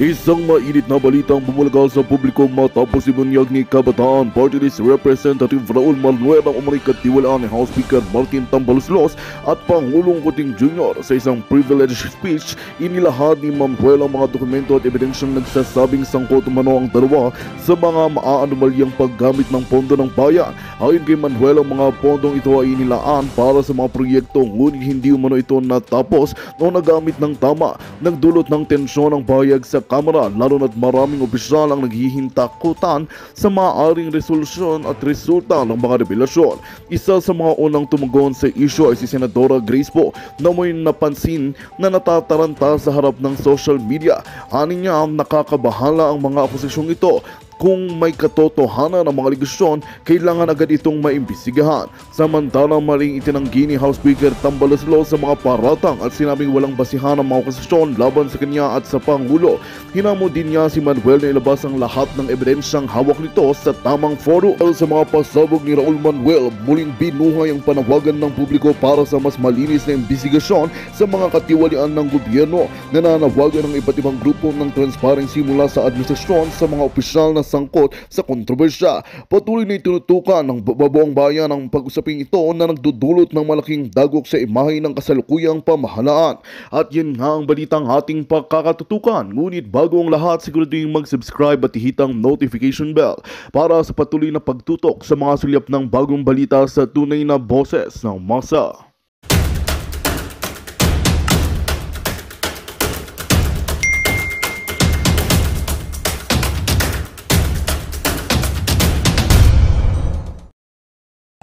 Isang mainit na balitang bumulga sa publiko matapos ibunyag ni Kabataan Party List Representative Raul Manuel ang umano'y katiwalaan ni House Speaker Martin Tambaluslos at Pangulong Kuting Jr. Sa isang privileged speech, inilahad ni Manuel ang mga dokumento at ebidensyang nagsasabing sangkot umano ang dalawa sa mga maaanomalyang paggamit ng pondo ng bayan. Ayon kay Manuel, ang mga pondong ito ay inilaan para sa mga proyekto ngunit hindi umano ito natapos o nagamit ng tama, nagdulot ng tensyon ang bayag sa Kamara lalo na't maraming opisyal ang naghihintakutan sa maaaring resolusyon at resulta ng mga revelasyon. Isa sa mga unang tumugon sa isyu ay si Senadora Grace Poe na may napansin na natataranta sa harap ng social media. Ani niya, nakakabahala ang mga akusasyong ito. Kung may katotohanan ng mga aligasyon, kailangan agad itong maimbestigahan. Samantalang maling itinanggi ni House Speaker Tambaluslos sa mga paratang at sinabing walang basihan ang mga akusasyon laban sa kanya at sa Pangulo. Hinamo din niya si Manuel na ilabas ang lahat ng ebidensyang hawak nito sa tamang foro. Sa mga pasabog ni Raul Manuel, muling binuhay ang panawagan ng publiko para sa mas malinis na imbestigasyon sa mga katiwalian ng gobyerno. Nananawagan ng iba't ibang grupo ng transparency mula sa administrasyon sa mga opisyal na sangkot sa kontrobersya. Patuloy na itinutukan ng babuong bayan ang pag-usaping ito na nagdudulot ng malaking dagok sa imahe ng kasalukuyang pamahalaan. At yun nga ang balitang ating pagkakatutukan. Ngunit bago ang lahat, siguraduhin mag-subscribe at ihitang notification bell para sa patuloy na pagtutok sa mga sulyap ng bagong balita sa tunay na boses ng masa.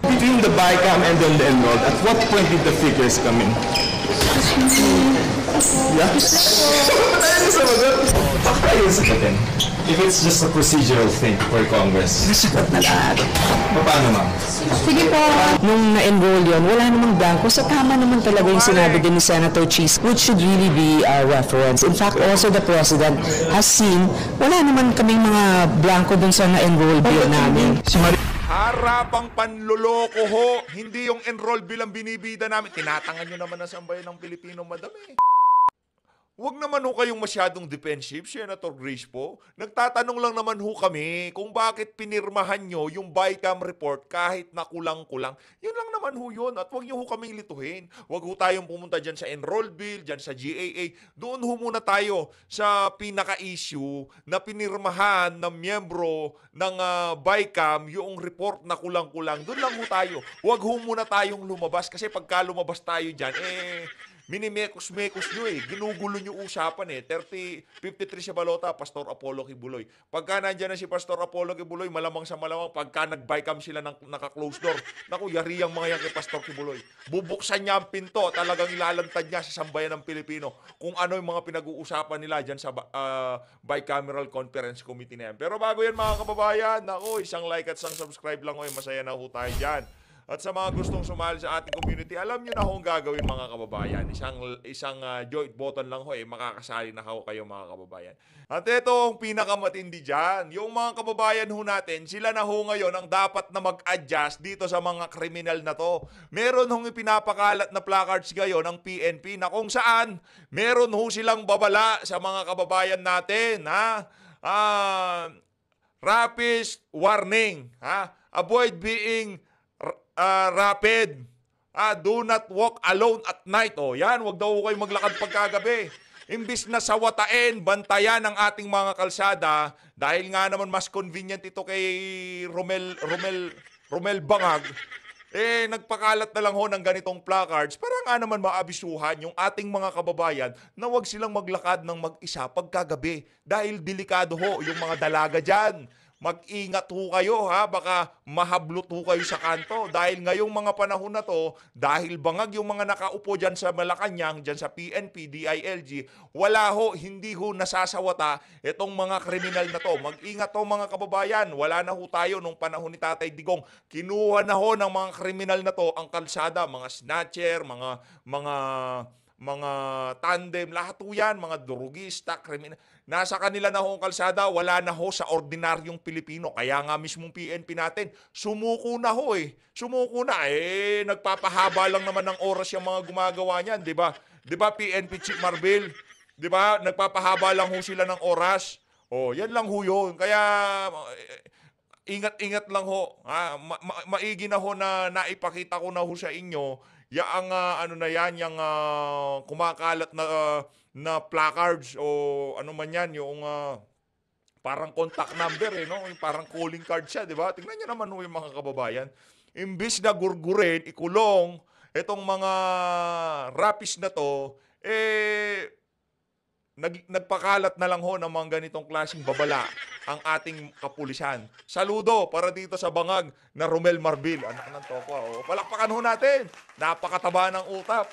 Between the BICAM and then the enrolled, at what point did the figures come in? Yeah? If it's just a procedural thing for Congress. Nasagot na lahat. Paano, ma'am? Sige po. Nung na-enroll yun, wala namang blanco. So tama naman talaga yung sinabi din ni Senator Cheese, which should really be a reference. In fact, also the President has seen, wala naman kaming mga blanco dun sa na-enroll bill namin. Harapang panloloko ho, hindi yung enroll bilang binibida namin. Tinatangan nyo naman ang sambayan ng Pilipino, madami. Huwag naman ho kayong masyadong defensive, Senator Grace po. Nagtatanong lang naman ho kami kung bakit pinirmahan nyo yung BICAM report kahit na kulang-kulang. Yun lang naman ho yun at huwag nyo ho kaming lituhin. Huwag ho tayong pumunta dyan sa enroll bill, dyan sa GAA. Doon ho muna tayo sa pinaka-issue na pinirmahan ng miyembro ng BICAM yung report na kulang-kulang. Doon lang ho tayo. Huwag ho muna tayong lumabas kasi pagka lumabas tayo dyan, minimekos-mekos nyo ginugulo nyo usapan 53 si Balota, Pastor Apollo Kibuloy. Pagka nandyan na si Pastor Apollo Kibuloy, malamang sa malamang, pagka nag-BICAM sila ng naka-close door, naku, yari ang mga yan kay Pastor Kibuloy. Bubuksan niya ang pinto, talagang ilalantad niya sa sambayan ng Pilipino kung ano yung mga pinag-uusapan nila dyan sa bicameral conference committee na yan. Pero bago yan mga kababayan, naku, isang like at isang subscribe lang masaya na ho tayo dyan. At sa mga gustong sumali sa ating community, alam nyo na kung gagawin mga kababayan. Isang joint button lang ho makakasali na kayo mga kababayan. At ito ang pinakamatindi dyan. Yung mga kababayan ho natin, sila na ho ngayon ang dapat na mag-adjust dito sa mga kriminal na to. Meron hong ipinapakalat na placards ngayon ng PNP na kung saan meron ho silang babala sa mga kababayan natin. Rapid warning. Avoid being rapid. Do not walk alone at night. Yan, wag daw kayo maglakad pagkagabi. Imbis na sawatain, bantayan ang ating mga kalsada, dahil nga naman mas convenient ito kay Romel Bangag, nagpakalat na lang ho ng ganitong placards para nga naman maabisuhan yung ating mga kababayan na wag silang maglakad ng mag-isa pagkagabi dahil delikado ho yung mga dalaga dyan. Mag-ingat ho kayo baka mahablot ho kayo sa kanto dahil ngayong mga panahon na to, dahil bangag yung mga nakaupo dyan sa Malacanang, dyan sa PNP, DILG, hindi ho nasasawata itong mga kriminal na to. Mag-ingat ho mga kababayan, wala na ho tayo nung panahon ni Tatay Digong. Kinuha na ho ng mga kriminal na to ang kalsada, mga snatcher, mga tandem, lahat ho yan, mga drugista, kriminal. Nasa kanila na ho ang kalsada, wala na ho sa ordinaryong Pilipino. Kaya nga mismong PNP natin, sumuko na ho Sumuko na nagpapahaba lang naman ng oras yung mga gumagawa niyan, di ba? Di ba PNP Chief Marbil? Di ba? Nagpapahaba lang ho sila ng oras. Oh, yan lang ho yun. Kaya ingat-ingat lang ho. Maigi na ho na naipakita ko na ho sa inyo yang ano na yan, yung kumakalat na placards o ano man yan, yung parang contact number no? Yung parang calling card siya, di ba? Tingnan niyo naman ho yung mga kababayan. Imbis na gurgurin, ikulong itong mga rapis na to, nagpakalat na lang ho ng mga ganitong klaseng babala ang ating kapulisan. Saludo para dito sa bangag na Romel Marbil. Anak ng toko. Palakpakan ho natin. Napakataba ng utak.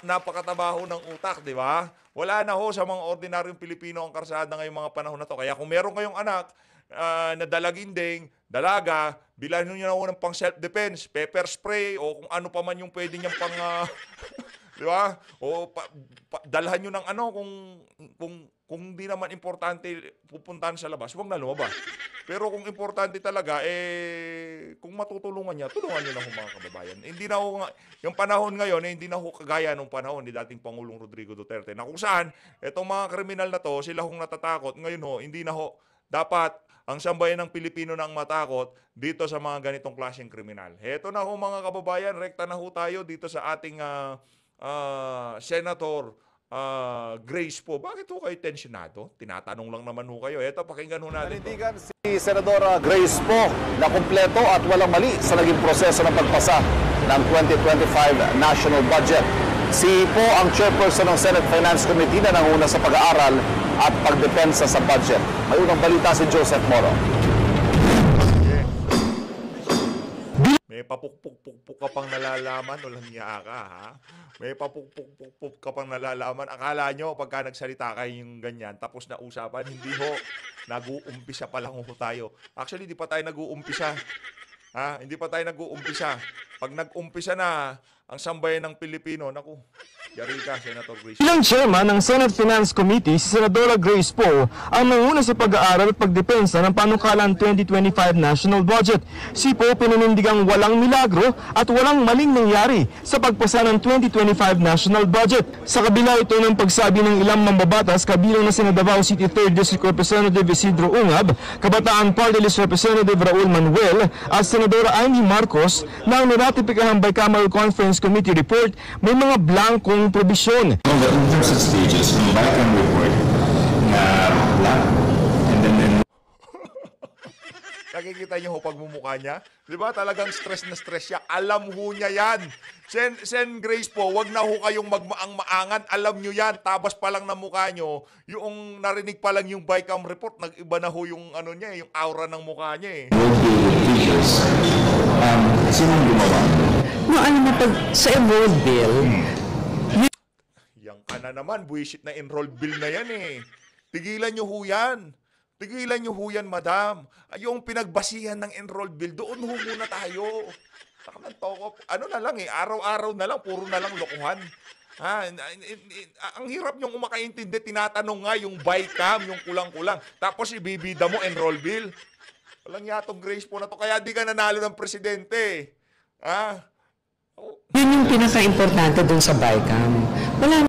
Napakataba ho ng utak, di ba? Wala na ho sa mga ordinaryong Pilipino ang karsada ngayong mga panahon na to. Kaya kung meron kayong anak na dalaginding, dalaga, bilhan nyo na ho ng pang self-defense, pepper spray, o kung ano pa man yung pwede niyang pang... di ba? O dalhan nyo ng ano kung di naman importante pupuntahan sa labas, huwag na lumabas. Pero kung importante talaga, kung matutulungan niya, tulungan niyo na ho mga kababayan. Hindi na ho, yung panahon ngayon, hindi na ho kagaya nung panahon ni dating Pangulong Rodrigo Duterte, na kung saan, itong mga kriminal na to, sila hong natatakot. Ngayon ho, hindi na ho, dapat ang sambayan ng Pilipino nang matakot dito sa mga ganitong klaseng kriminal. Heto na ho mga kababayan, rekta na ho tayo dito sa ating Senator Grace po. Bakit ho kayo tensionado? Tinatanong lang naman ho kayo. Eto, pakinggan ho natin. Nanindigan si Senadora Grace po na kumpleto at walang mali sa naging proseso ng pagpasa ng 2025 national budget. Si po ang chairperson ng Senate Finance Committee na nanguna sa pag-aaral at pagdepensa sa budget. May unang balita si Joseph Moro. May papukpuk-pukpuk ka pang nalalaman, walang niya ka, ha? May papukpuk-pukpuk ka pang nalalaman. Akala nyo, pagka nagsalita kayo yung ganyan, tapos na usapan, hindi ho. Nag-uumpisa pa lang ho tayo. Actually, di pa tayo nag-uumpisa. Ha? Hindi pa tayo nag-uumpisa. Pag nag-umpisa na, ang sambayan ng Pilipino, naku, yari ka, Senator Grace. Bilang chairman ng Senate Finance Committee, si Senadora Grace Poe ang nanguna sa pag-aaral at pagdepensa ng panukalang 2025 national budget. Si Poe pinanindigang walang milagro at walang maling nangyari sa pagpasa ng 2025 national budget. Sa kabila ito ng pagsabi ng ilang mambabatas kabilang na sina Davao City 3rd District Representative Isidro Ungab, Kabataan Party List Representative Raul Manuel at Senadora Amy Marcos na ang niratipikahang Bicameral Conference Committee report may mga blankong probisyon. On the interested stages, yung BICAM report na black and then Nakikita niyo ho pagmumukha niya? Di ba talagang stress na stress siya? Alam ho niya yan. Sen Grace po, wag na ho kayong magmaang-maangan. Alam niyo yan. Tabas pa lang na mukha niyo. Yung narinig pa lang yung BICAM report, nag-iba na ho yung ano niya, yung aura ng mukha niya figures. Sinong gumawa? No, alam mo, pag sa enrolled bill, Yang ka na naman, buwisit na enrolled bill na yan eh. Tigilan nyo ho yan. Tigilan nyo ho yan, madam. Yung pinagbasihan ng enrolled bill, doon ho muna tayo. Ano na lang eh, araw-araw na lang, puro na lang lokohan. Ang hirap nyong umakaintindi, tinatanong nga yung BICAM, yung kulang-kulang. Tapos ibibida mo enrolled bill. Walang yatong Grace po na to, kaya di ka nanalo ng presidente. yun yung pinaka-importante dun sa BICAM. Wala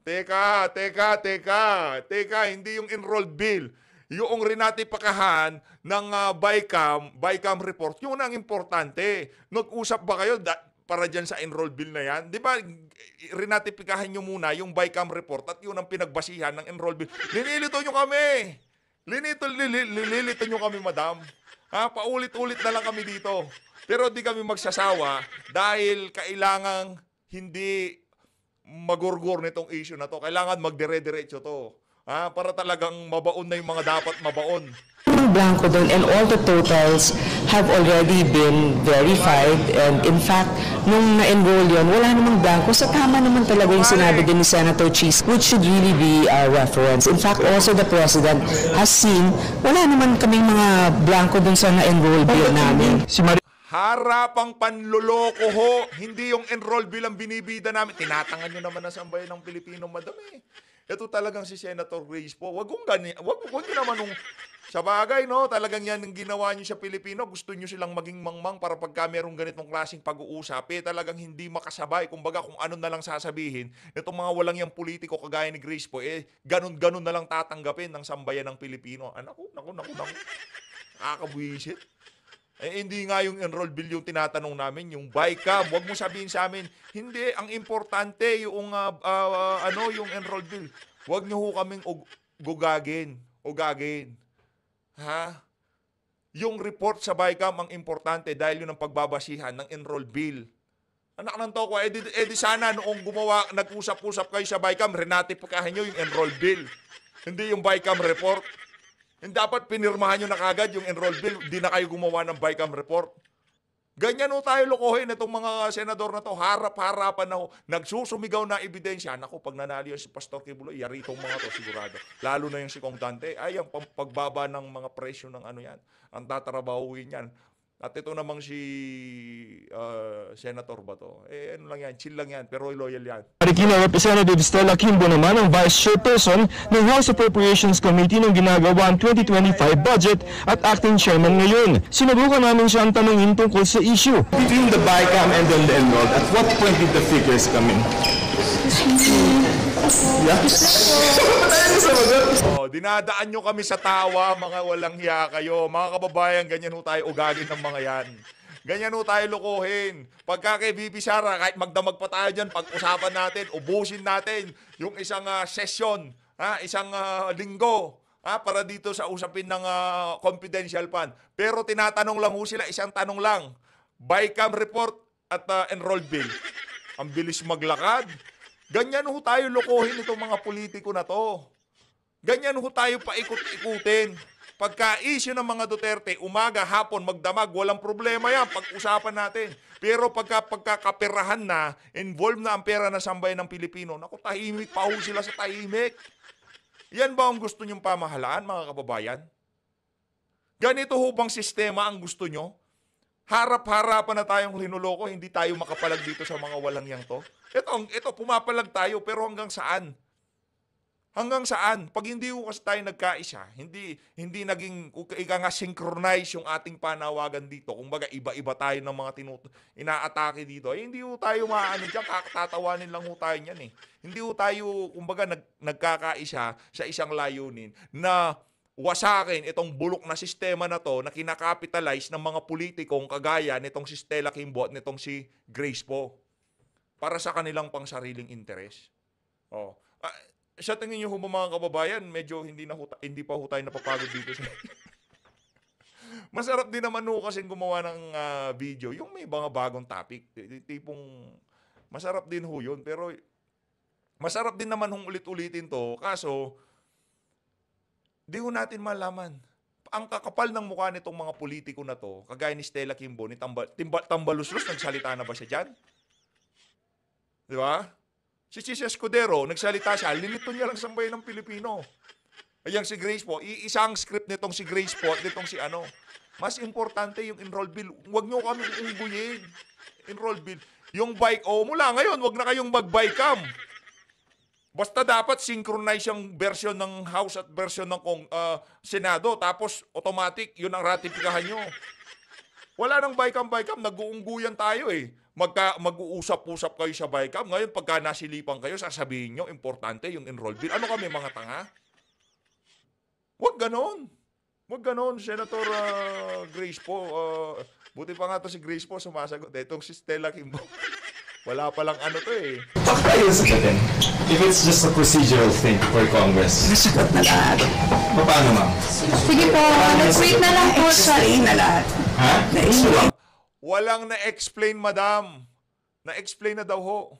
Teka, hindi yung enrolled bill. Yung rinatipakahan ng BICAM report, yun ang importante. Nag-usap ba kayo para dyan sa enrolled bill na yan? Di ba, rinatipikahan nyo muna yung BICAM report at yun ang pinagbasihan ng enrolled bill. Linilito nyo kami! Lilito nyo kami, madam. Paulit-ulit na lang kami dito. Pero di kami magsasawa dahil kailangang hindi magurgur nitong issue na to. Kailangan magdire-diretso to. Para talagang mabaon na yung mga dapat mabaon. yung blanco doon, and all the totals have already been verified, and in fact, nung na-enroll yun, wala namang blanco. So tama naman talaga yung sinabi din ni Senator Cheese, which should really be a reference. In fact, also the President has seen, wala naman kaming mga blanco doon sa na-enroll bill namin. Harapang panloloko ho, hindi yung enroll bill ang binibida namin. Tinatangan nyo naman ang sambayan ng Pilipino, madam eh. Ito talagang si Senator Grace po. Wag nyo naman nung Sa bagay, no? Talagang yan ang ginawa nyo sa Pilipino. Gusto nyo silang maging mangmang para pagka merong ganitong klaseng pag-uusap, talagang hindi makasabay. Kumbaga, kung ano na lang sasabihin, itong mga walang yung politiko kagaya ni Grace po, ganun-ganun na lang tatanggapin ng sambayan ng Pilipino. Naku. Nakakabwisit. Hindi nga yung enroll bill yung tinatanong namin, yung BICAM. Huwag mo sabihin sa amin, hindi, ang importante yung, yung enroll bill. Huwag nyo ho kaming gugagin. Ha? Yung report sa BICAM ang importante dahil yun ang pagbabasihan ng enroll bill. Anak ng toko, edi sana noong nag-usap-usap kayo sa BICAM, renotifikahan nyo yung enroll bill. Hindi yung BICAM report. Hindi dapat pinirmahan nyo na kagad yung enroll bill, di na kayo gumawa ng BICAM report. Ganyan ho tayo lokohin itong mga senador na to, harap-harapan na ho, nagsusumigaw na ebidensya. Naku, pag nanalo yan si Pastor Kibuloy, yari itong mga to sigurado. Lalo na yung si Kong Dante, ay ang pagbaba ng mga presyo ng ano yan, ang tatrabahuin yan. At ito namang si Senator ba to? Ano lang yan, chill lang yan, pero loyal yan. Marikina Representative Stella Kimbo naman ang Vice Chairperson ng House Appropriations Committee ng ginagawa ang 2025 budget at acting chairman ngayon. Sinubukan namin siya ang tanungin tungkol sa issue. Between the BICAM and then the enrolled, at what point did the figures come in? Dinadaan nyo kami sa tawa, mga walang hiya kayo. Mga kababayan, ganyan ho tayo ugagin ng mga yan. Ganyan ho tayo lokohin. Pagka kay VP Sara, kahit magdamag pa tayo dyan, pag-usapan natin, ubusin natin yung isang session, isang linggo, para dito sa usapin ng confidential fund. Pero tinatanong lang ho sila, isang tanong lang. BICAM report at enrolled bill. Ang bilis maglakad. Ganyan ho tayo lokohin itong mga politiko na to. Ganyan ho tayo paikot-ikutin. Pagka-issue ng mga Duterte, umaga, hapon, magdamag, walang problema yan. Pag-usapan natin. Pero pagkakaperahan na, involved na ang pera ng sambayan ng Pilipino, naku, tahimik pa ho sila sa tahimik. Yan ba ang gusto nyong pamahalaan, mga kababayan? Ganito ho bang sistema ang gusto nyo? Harap-harapan na tayong linuloko, hindi tayo makapalag dito sa mga walang yang to. Ito, pumapalag tayo, pero hanggang saan? Hanggang saan? Pag hindi ko kasi tayo nagkaisa, hindi naging synchronize yung ating panawagan dito. Kumbaga, iba-iba tayo ng mga inaatake dito. Hindi ho tayo maano dyan, kakatatawanin lang ho tayo niyan eh. Hindi ho tayo, kumbaga, nagkakaisa sa isang layunin na wasakin itong bulok na sistema na to na kinakapitalize ng mga politikong kagaya nitong si Stella Kimbo at nitong si Grace po para sa kanilang pangsariling interes. Sa tingin niyo ho mga kababayan, medyo hindi pa ho tayo napapagod dito sa Masarap din naman ho kasing gumawa ng video, yung may mga bagong topic. Tipong masarap din ho yun, pero masarap din naman hong ulit-ulitin to. Kaso, di ho natin malaman. Ang kakapal ng mukha nitong mga politiko na to, kagaya ni Stella Kimbo, ni Tambaluslos, nagsalita na ba siya dyan? Di ba? Si Chis Escudero, nagsalita siya, lilito niya lang sambayan ng Pilipino. Ayan si Grace po, isang script nitong si Grace po at nitong si ano. Mas importante yung enroll bill. Huwag nyo kami ungguyin. Enroll bill. Yung bike, mula ngayon, huwag na kayong mag-BICAM. Basta dapat synchronize yung version ng House at version ng Senado. Tapos automatic, yun ang ratifikahan nyo. Wala nang BICAM, nag-uungguyan tayo eh. Mag-uusap-usap kayo sa BICAM. Ngayon, pagka nasilipan kayo, sasabihin nyo, importante yung enroll bill. Ano kami, mga tanga? Huwag ganon. Huwag ganon, Senator Grace po. Buti pa nga to si Grace po sumasagot. Itong si Stella Kimbo. Wala palang ano to eh. Sagutin. If it's just a procedural thing for Congress. Nasagot na lahat. Paano, ma'am? Sige po, let's-wait na lang po sa Na lahat. Ha? Walang na-explain, madam. Na-explain na daw ho.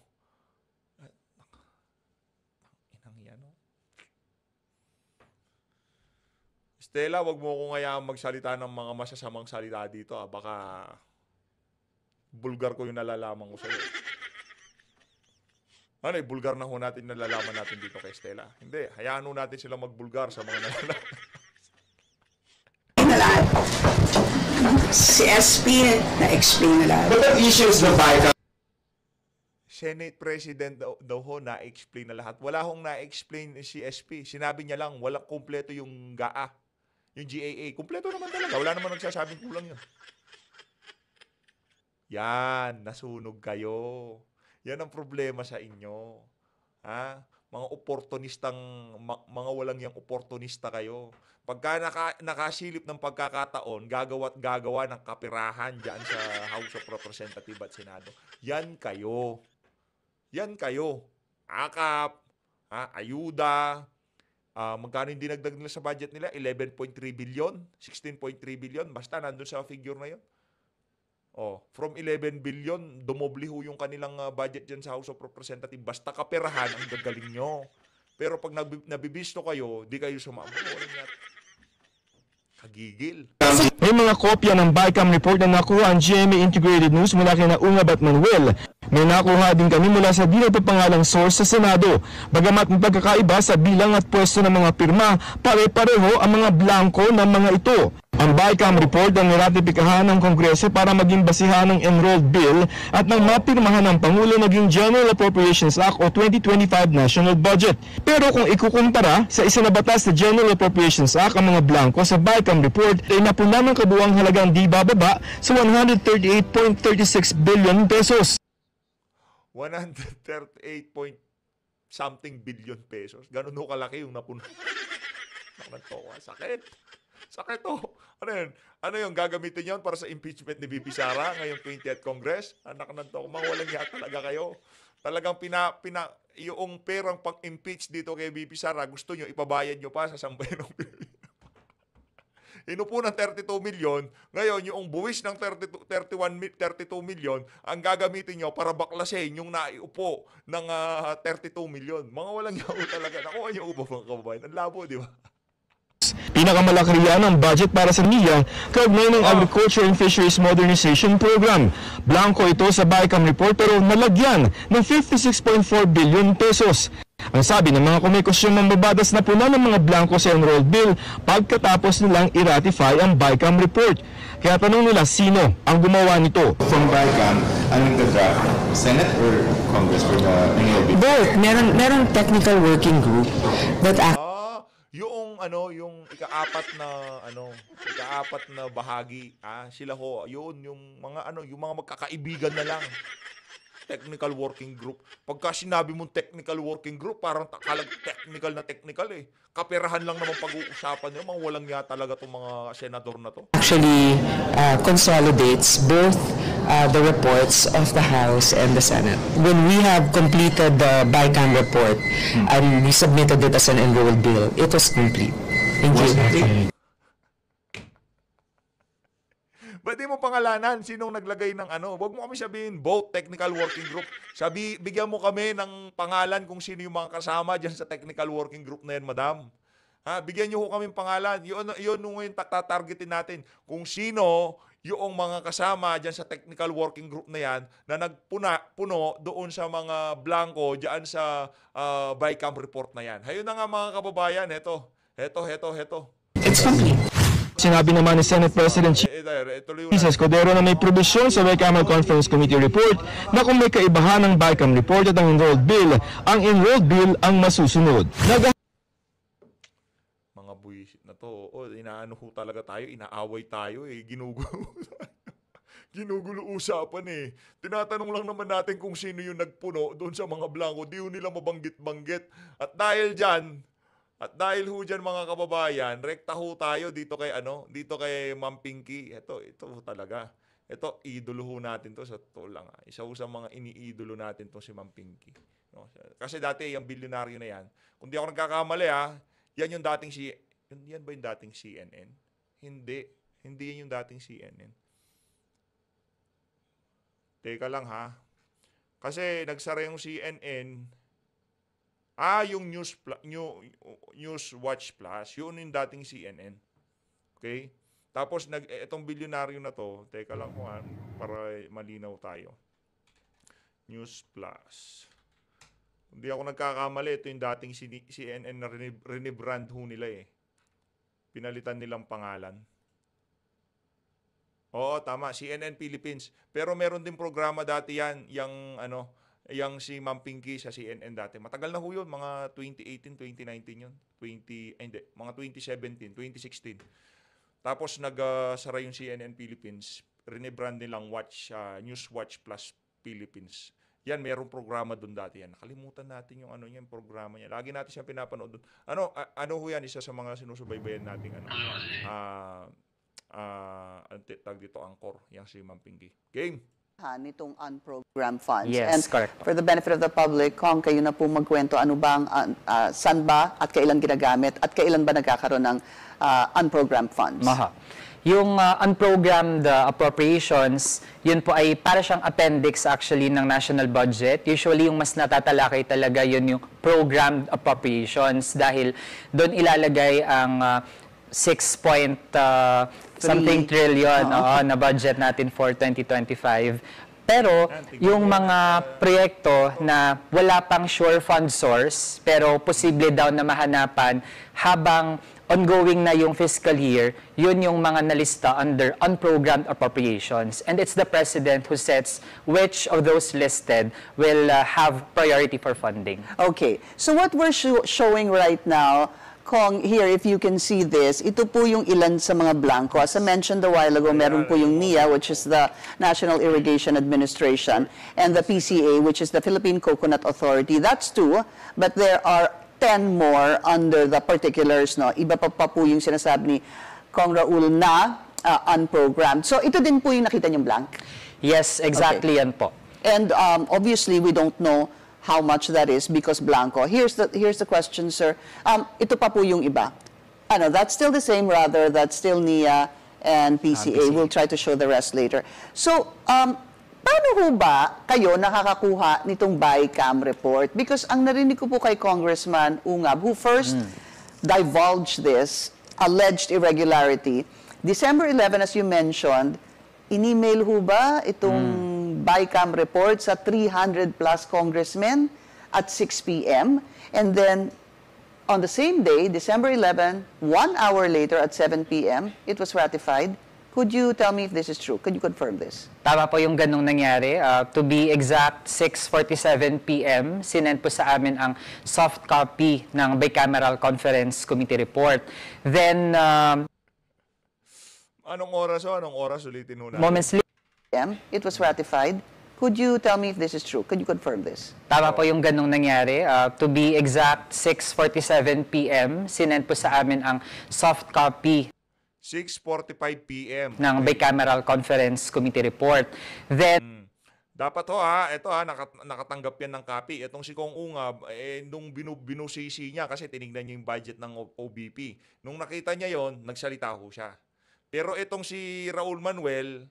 Stella, wag mo kong ngayaan magsalita ng mga masasamang salita dito. Baka bulgar ko yung nalalaman ko sa'yo. Ano eh, bulgar na ho natin nalalaman natin dito kay Stella. Hindi, hayaan ho natin sila magbulgar sa mga nalalaman. Na lahat. Si SP na-explain na lahat. But the issue is the BICAM. Senate President daw ho na-explain na lahat. Wala hong na-explain si SP. Sinabi niya lang, walang kumpleto yung GAA. Yung GAA, kumpleto naman talaga. Wala naman nagsasabing kulang yun. Yan, nasunog kayo. Yan ang problema sa inyo. Ha? Mga oportunistang, mga walang yang oportunista kayo. Pagka nakasilip ng pagkakataon, gagawa ng kapirahan dyan sa House of Representatives at Senado. Yan kayo. Yan kayo. Akap, ayuda, magkano yung dinagdag nila sa budget nila? 11.3 billion, 16.3 billion, basta nandun sa figure na yun. From 11 billion, dumoble ho yung kanilang budget dyan sa House of Representatives. Basta kaperahan ang gagaling nyo. Pero pag nabibisto kayo, di kayo sumama. Kagigil. May mga kopya ng BICAM report na nakuha ang GMA Integrated News mula kina Ungab at Manuel. May nakuha din kami mula sa di nagpapangalang source sa Senado. Bagamat may pagkakaiba sa bilang at pwesto ng mga pirma, pare-pareho ang mga blanko ng mga ito. Ang BICAM report ang niratipikahan ng Kongreso para maging basihan ng enrolled bill at nang mapirmahan ng Pangulo naging General Appropriations Act o 2025 National Budget. Pero kung ikukumpara sa isinabatas na General Appropriations Act, ang mga blanko sa BICAM report ay napuna ng kabuuang halagang di bababa sa 138.36 billion pesos. 138 point something billion pesos. Ganun ho kalaki yung napuna. Sakit. Sakit to. Ano yun? Ano yung gagamitin yun para sa impeachment ni VP Sara ngayong 20th Congress? Anak ng to. Mga walang hiya talaga kayo. Talagang yung perang pang-impeach dito kay VP Sara, gusto nyo, ipabayad nyo pa sa sambayan ng Pilipino. Inupo ng 32 million, ngayon yung buwis ng 32 million, ang gagamitin nyo para baklasin yung naiupo ng 32 million. Mga walang yaw talaga. Nakuha nyo upo mga kababayan. Ang labo, di ba? Pinakamalaki riyan ang budget para sa NIA kaugnay ng Agriculture and Fisheries Modernization Program. Blanco ito sa BICAM report pero nalagyan ng 56.4 billion pesos. Ang sabi ng mga komikosyong mambabatas na puna ng mga blanco sa enrolled bill pagkatapos nilang i-ratify ang BICAM report. Kaya tanong nila sino ang gumawa nito. From BICAM, anong the-draft? Senate or Congress for the NLB? Both. Meron technical working group that yung ikaapat na bahagi, sila ho, yung mga magkakaibigan na lang. Technical working group. Pagka sinabi mong technical working group, parang technical eh. Kaperahan lang naman pag-uusapan nyo. Mga walang nga talaga itong mga senador na to. actually consolidates both the reports of the House and the Senate. When we have completed the BICAM report and we submitted it as an enrolled bill, it was complete. Thank you. Ba't di mo pangalanan sinong naglagay ng Huwag mo kami sabihin, both technical working group. Bigyan mo kami ng pangalan kung sino yung mga kasama dyan sa technical working group na yan, madam. Bigyan nyo ho kami pangalan. Yun yung tatargetin natin. Kung sino yung mga kasama dyan sa technical working group na yan na puno doon sa mga blanco dyan sa BICAM report na yan. Hayun na nga mga kababayan, heto. It's complete. Sinabi naman ni Senate President Jesus Codero na may probisyon sa Bicameral Conference Committee report na kung may kaibahan ng BICAM report at ang enrolled bill ang masusunod. Mga buwisit na to. Inaano ho talaga tayo, inaaway tayo eh. Ginugulo usapan eh. Tinatanong lang naman natin kung sino yung nagpuno doon sa mga blanco. Di ho nila mabanggit-banggit. At dahil ho dyan mga kababayan, rekta ho tayo dito kay Ma'am Pinky. Ito ho talaga. Ito, idolo ho natin to sa totoo lang. Isa ho sa mga iniidolo natin to si Ma'am Pinky. No? Kasi dati yung bilyonaryo na yan, kung di ako nagkakamali yan yung dating yan ba yung dating CNN? Hindi yan yung dating CNN. Teka lang kasi nagsara yung CNN. Yung News Watch Plus, yun yung dating CNN. Okay? Tapos itong bilyonaryo na to, teka lang ko para malinaw tayo. News Plus. Hindi ako nagkakamali, ito yung dating CNN na rinibrand ho nila eh. Pinalitan nilang pangalan. Oo, tama, CNN Philippines. Pero meron din programa dati yan, yung Yang si Ma'am Pinky sa CNN dati. Matagal na ho yun, mga 2018, 2019 yun. Mga 2017, 2016. Tapos nagsara yung CNN Philippines, renebrand nilang News Watch Plus Philippines. Yan, mayroong programa doon dati yan. Nakalimutan natin yung yung programa niya. Lagi natin siyang pinapanood doon. Ano ho yan, isa sa mga sinusubaybayan nating tag dito, Angkor, yang si Ma'am Pinky. Game! Nitong unprogrammed funds. Yes, And correct. for the benefit of the public, Kong, kayo na po magkwento ano ba ang saan ba at kailan ginagamit at kailan ba nagkakaroon ng unprogrammed funds? Maha. Yung unprogrammed appropriations, yun po ay para siyang appendix actually ng national budget. Usually yung mas natatalakay talaga yun yung programmed appropriations dahil doon ilalagay ang 6 trillion na budget natin for 2025. Pero yung mga proyekto na wala pang sure fund source pero posible daw na mahanapan habang ongoing na yung fiscal year, yun yung mga nalista under unprogrammed appropriations. And it's the President who sets which of those listed will have priority for funding. Okay. So what we're showing right now, Kong, here, if you can see this, ito po yung ilan sa mga blanco. As I mentioned a while ago, meron po yung NIA, which is the National Irrigation Administration, and the PCA, which is the Philippine Coconut Authority. That's 2, but there are 10 more under the particulars. No? Iba pa po yung sinasabi ni Kong Raul na unprogrammed. So ito din po yung nakita niyong blank? Yes, exactly yan po. And obviously, we don't know how much that is because blanco. Here's the question, sir. Ito pa po yung iba. That's still the same, rather. That's still NIA and PCA. We'll try to show the rest later. So, paano ho ba kayo nakakakuha nitong BICAM report? Because ang narinig ko po kay Congressman Ungab, who first divulged this alleged irregularity, December 11, as you mentioned, in-email ho ba itong BICAM report sa 300 plus congressmen at 6 p.m. And then, on the same day, December 11, 1 hour later at 7 p.m., it was ratified. Could you tell me if this is true? Could you confirm this? Tama po yung ganung nangyari. To be exact, 6:47 p.m., sinend po sa amin ang soft copy ng Bicameral Conference Committee report. Then, Anong oras ulitin ho natin? moments later, It was ratified. Could you tell me if this is true? Could you confirm this? tama po yung ganung nangyari. To be exact, 6:47 p.m., sinend po sa amin ang soft copy 6:45 p.m. ng Bicameral Conference Committee report. Then, Dapat nakatanggap yan ng copy. Itong si Kong Ungab, nung binusisi niya kasi tinignan niya yung budget ng OBP. Nung nakita niya yon, nagsalita ho siya. Pero itong si Raul Manuel,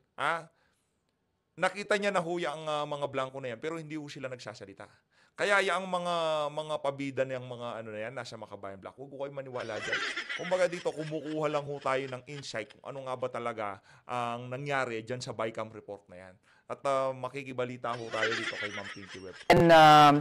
nakita niya na ho yung mga blanco na yan, pero hindi ho sila nagsasalita. Kaya yung mga pabida ng mga na yan, nasa Makabayan Black, huwag ko kayo maniwala dyan. Kumbaga dito, kumukuha lang ho tayo ng insight kung ano nga ba talaga ang nangyari dyan sa BICAM report na yan. At makikibalita ho tayo dito kay Ma'am Pinky Webb. And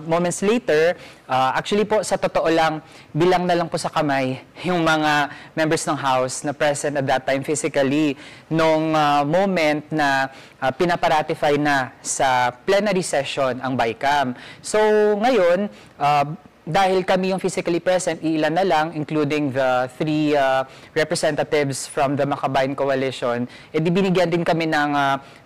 moments later, actually po sa totoo lang, bilang na lang po sa kamay yung mga members ng House na present at that time physically nung moment na pinaparatify na sa plenary session ang BICAM. So ngayon, dahil kami yung physically present, ilan na lang, including the 3 representatives from the Makabayan Coalition, binigyan din kami ng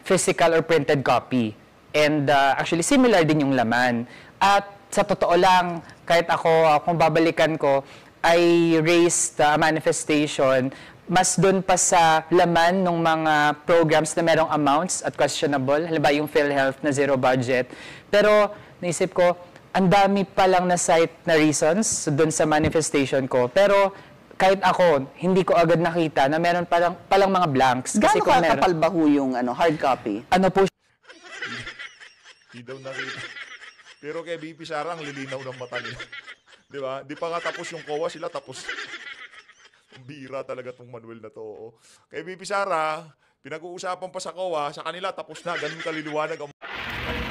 physical or printed copy. And actually, similar din yung laman. At sa totoo lang, kahit ako, kung babalikan ko, I raised a manifestation mas doon pa sa laman ng mga programs na merong amounts at questionable. Halimbawa yung PhilHealth na zero budget. Pero naisip ko, ang dami pa lang na cite na reasons doon sa manifestation ko. Pero kahit ako, hindi ko agad nakita na meron palang mga blanks. Gaano kakapal ba ho yung hard copy? Ano po Hindi daw nakita. Pero kay BP Sara, ang lilinaw ng mata nila. Di ba? Di pa nga tapos yung COA, sila tapos. Bira talaga tong Manuel na to. Oo. Kay BP Sara, pinag-uusapan pa sa COA, sa kanila tapos na. Ganun kaliliwanag ang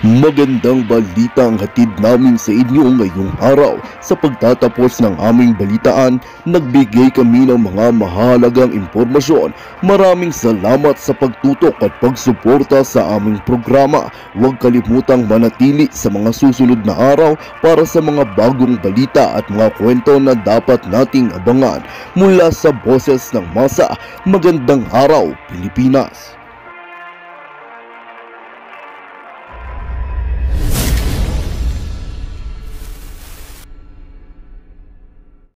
Magandang balita ang hatid namin sa inyo ngayong araw. Sa pagtatapos ng aming balitaan, nagbigay kami ng mga mahalagang impormasyon. Maraming salamat sa pagtutok at pagsuporta sa aming programa. Huwag kalimutang manatili sa mga susunod na araw para sa mga bagong balita at mga kwento na dapat nating abangan. Mula sa Boses ng Masa, magandang araw, Pilipinas!